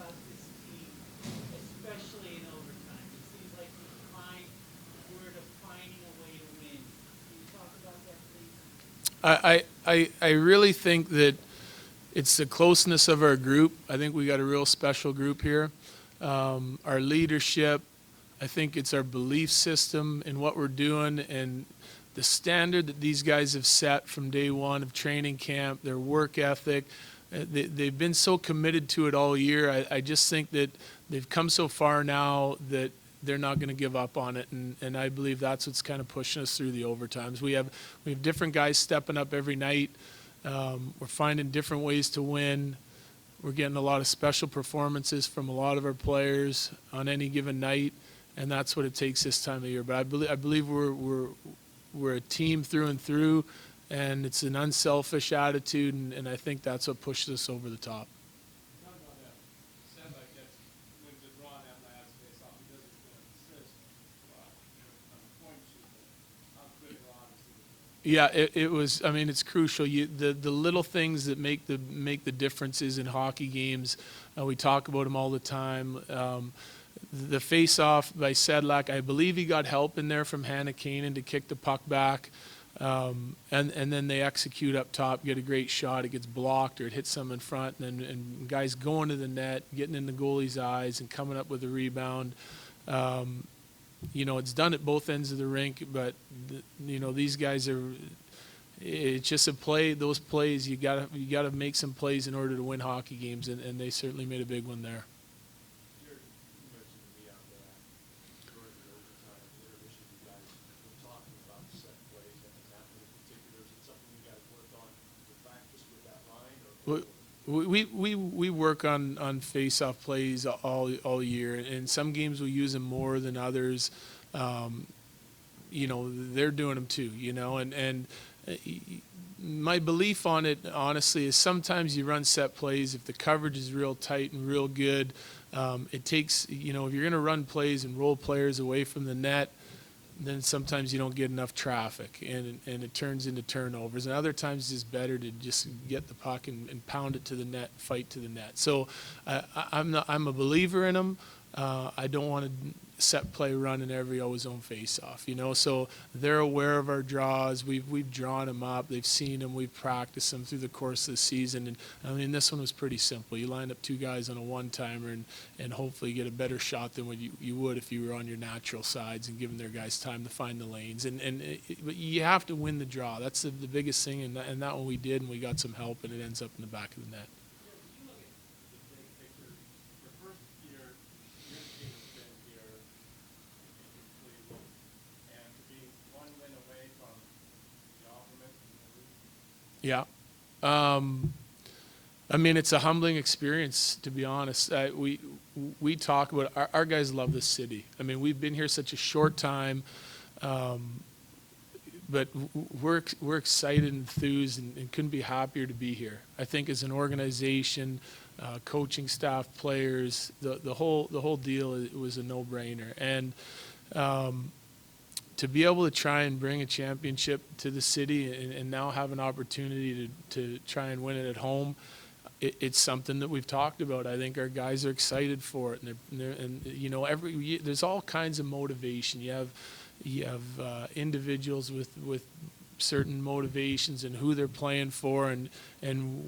about this team, especially in overtime? It seems like you find the word of finding a way to win. Can you talk about that, please? I really think that it's the closeness of our group. I think we got a real special group here. Our leadership, I think it's our belief system in what we're doing and the standard that these guys have set from day one of training camp, their work ethic. They've been so committed to it all year. I just think that they've come so far now that they're not going to give up on it, and I believe that's what's kind of pushing us through the overtimes. We have different guys stepping up every night. We're finding different ways to win. We're getting a lot of special performances from a lot of our players on any given night, and that's what it takes this time of year. But I believe we're a team through and through, and it's an unselfish attitude, and I think that's what pushes us over the top. Talk about that. Sedlak gets wins a draw on that last face off. He doesn't get an assist on the point shoot. How critical, obviously. Yeah, it was. I mean, it's crucial. The little things that make the differences in hockey games. We talk about them all the time. The face-off by Sedlak, I believe he got help in there from Hannah Kanan to kick the puck back, and then they execute up top, get a great shot. It gets blocked or it hits some in front, and guys going to the net, getting in the goalie's eyes, and coming up with a rebound. It's done at both ends of the rink, but these guys are. It's just a play. Those plays, you gotta make some plays in order to win hockey games, and they certainly made a big one there. You mentioned to me on during the overtime intermission, you guys were talking about set plays and that in particular. Is it something you guys worked on to practice with that line, or We work on face-off plays all year, and some games we use them more than others. They're doing them too. And my belief on it, honestly, is sometimes you run set plays if the coverage is real tight and real good. It takes, if you're going to run plays and roll players away from the net, then sometimes you don't get enough traffic, and it turns into turnovers. And other times it's better to just get the puck and pound it to the net, fight to the net. So I'm a believer in them. I don't want to set play run in every always own face off, So they're aware of our draws. We've drawn them up. They've seen them. We've practiced them through the course of the season. And I mean, this one was pretty simple. You line up two guys on a one-timer and hopefully get a better shot than what you would if you were on your natural sides and giving their guys time to find the lanes. But you have to win the draw. That's the biggest thing. And that one we did, and we got some help, and it ends up in the back of the net. when you look at the big picture, your first year, your team has been here in Cleveland, and to be one win away from the ultimate in the league. Yeah. I mean, it's a humbling experience, to be honest. We talk about our guys love this city. I mean, we've been here such a short time, but we're excited and enthused and couldn't be happier to be here. I think as an organization, coaching staff, players, the whole deal, it was a no-brainer. And to be able to try and bring a championship to the city and now have an opportunity to try and win it at home, it's something that we've talked about. I think our guys are excited for it, and every year, there's all kinds of motivation. You have individuals with certain motivations and who they're playing for, and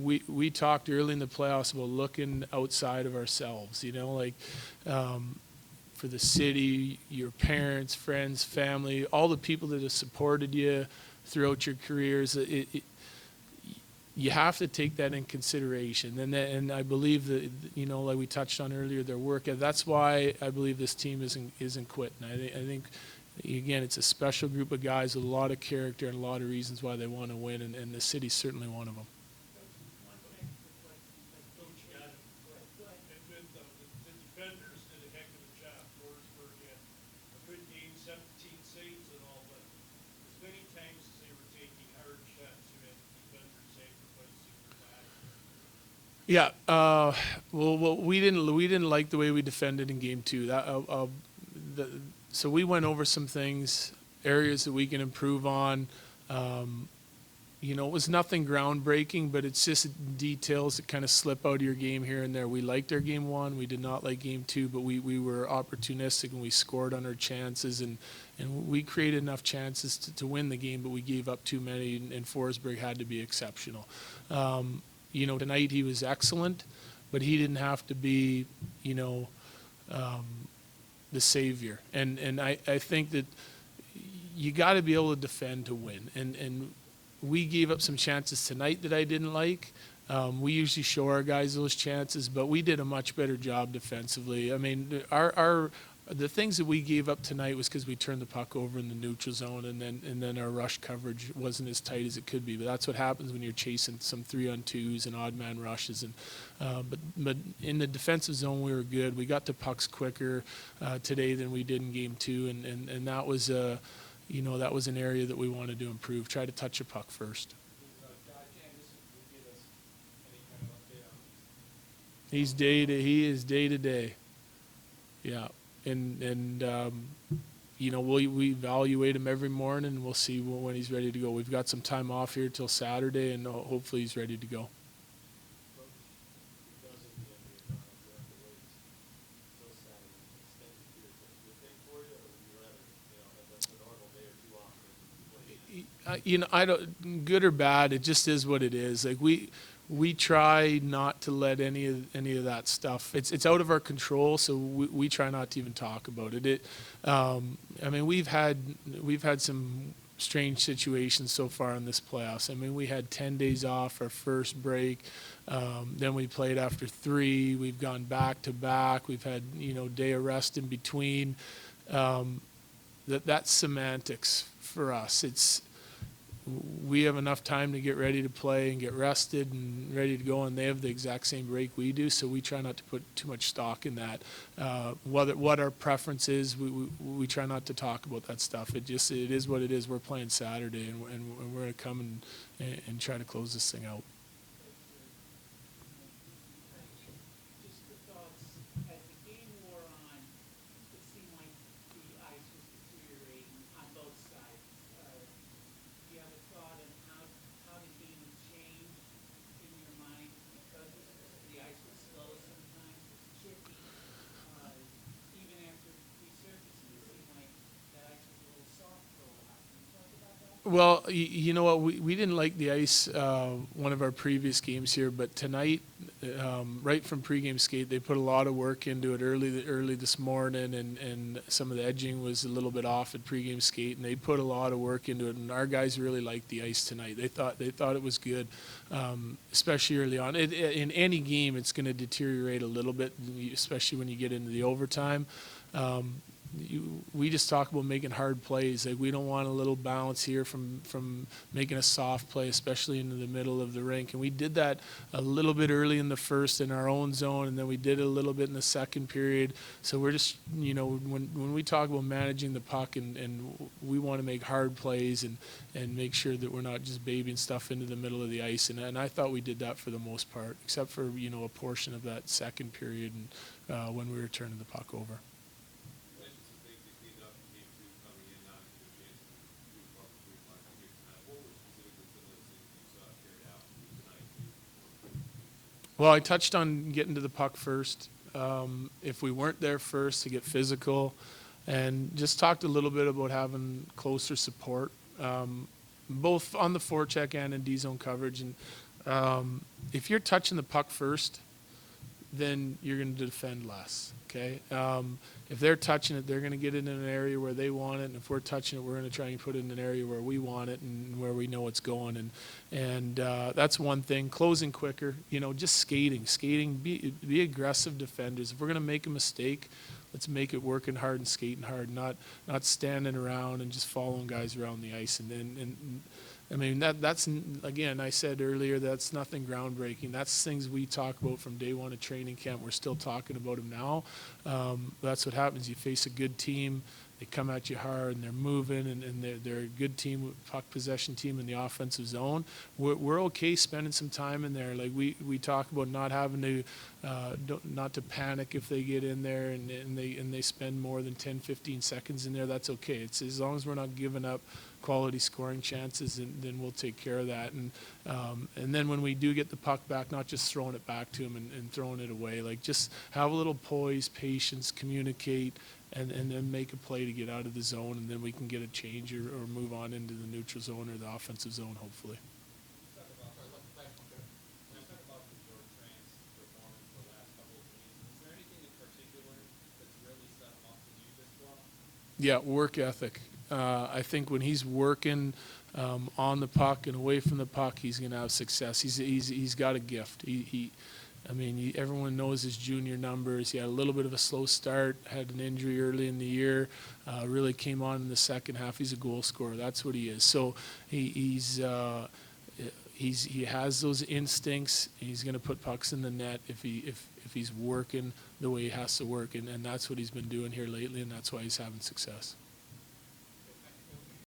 we talked early in the playoffs about looking outside of ourselves. For the city, your parents, friends, family, all the people that have supported you throughout your careers. You have to take that in consideration, and I believe that like we touched on earlier, their work. That's why I believe this team isn't quitting. I think again, it's a special group of guys with a lot of character and a lot of reasons why they want to win, and the city's certainly one of them. Coach got it. And the defenders did a heck of a job. Forsberg had a good game, 17 saves and all, but as many times as they were taking hard shots, you had defenders sacrificing their body. Yeah. Well, we didn't like the way we defended in game two. So we went over some things, areas that we can improve on. you know, it was nothing groundbreaking, but it's just details that kind of slip out of your game here and there. We liked our game one. We did not like game two, but we were opportunistic and we scored on our chances and we created enough chances to win the game, but we gave up too many and Forsberg had to be exceptional. You know, tonight he was excellent, but he didn't have to be, you know, the savior. And I think that you got to be able to defend to win. And we gave up some chances tonight that I didn't like. We usually show our guys those chances, but we did a much better job defensively. I mean, the things that we gave up tonight was because we turned the puck over in the neutral zone, and then our rush coverage wasn't as tight as it could be. But that's what happens when you're chasing some 3-on-2s and odd man rushes. And but in the defensive zone we were good. We got to pucks quicker today than we did in game two, and that was you know, that was an area that we wanted to improve. Try to touch a puck first. He is day to day. Yeah. And you know, we evaluate him every morning, and we'll see when he's ready to go. We've got some time off here till Saturday, and hopefully he's ready to go. You know, I don't, good or bad, it just is what it is. Like we try not to let any of that stuff. It's out of our control, so we try not to even talk about it. I mean, we've had some strange situations so far in this playoffs. I mean, we had 10 days off our first break. Then we played after 3. We've gone back to back. We've had, you know, day of rest in between. That's semantics for us. We have enough time to get ready to play and get rested and ready to go, and they have the exact same break we do, so we try not to put too much stock in that. What our preference is, we try not to talk about that stuff. It is what it is. We're playing Saturday, and we're going to come and try to close this thing out. Just the thoughts, as the game wore on, it seemed like the ice was deteriorating on both sides. Do you have a thought on how the game has changed in your mind because the ice was slow sometimes, chippy, even after resurfacing, it seemed like that ice was a little soft for a while. Can you talk about that? Well, you know what? We didn't like the ice one of our previous games here, but tonight, right from pregame skate, they put a lot of work into it early this morning, and some of the edging was a little bit off at pregame skate, and they put a lot of work into it. And our guys really liked the ice tonight. They thought it was good, especially early on. In any game, it's going to deteriorate a little bit, especially when you get into the overtime. We just talk about making hard plays. Like, we don't want a little bounce here from making a soft play, especially into the middle of the rink. And we did that a little bit early in the first in our own zone, and then we did it a little bit in the second period. So we're just, you know, when we talk about managing the puck and we want to make hard plays and make sure that we're not just babying stuff into the middle of the ice. And I thought we did that for the most part, except for, you know, a portion of that second period and when we were turning the puck over. Well, I touched on getting to the puck first. If we weren't there first, to get physical, and just talked a little bit about having closer support, both on the forecheck and in D-zone coverage. And if you're touching the puck first, then you're going to defend less. Okay. If they're touching it, they're going to get it in an area where they want it, and if we're touching it, we're going to try and put it in an area where we want it and where we know it's going. And that's one thing. Closing quicker, you know, just skating. Be aggressive defenders. If we're going to make a mistake, let's make it working hard and skating hard, not standing around and just following guys around the ice. And I mean, that's, again, I said earlier, that's nothing groundbreaking. That's things we talk about from day one of training camp. We're still talking about them now. That's what happens. You face a good team. they come at you hard and they're moving and they're a good team, puck possession team in the offensive zone. We're okay spending some time in there. Like we talk about not having to, not to panic if they get in there and they spend more than 10, 15 seconds in there. That's okay. It's as long as we're not giving up quality scoring chances, then we'll take care of that. And then when we do get the puck back, not just throwing it back to them and throwing it away. Like just have a little poise, patience, communicate, and then make a play to get out of the zone, and then we can get a change or move on into the neutral zone or the offensive zone, hopefully. When you talk about the George-Trans performance the last couple of games, is there anything in particular that's really set them up to do this well? Yeah, work ethic. I think when he's working on the puck and away from the puck, he's going to have success. He's got a gift. Everyone knows his junior numbers. He had a little bit of a slow start, had an injury early in the year, really came on in the second half. He's a goal scorer. That's what he is. So he has those instincts. He's going to put pucks in the net if he's working the way he has to work, and that's what he's been doing here lately, and that's why he's having success.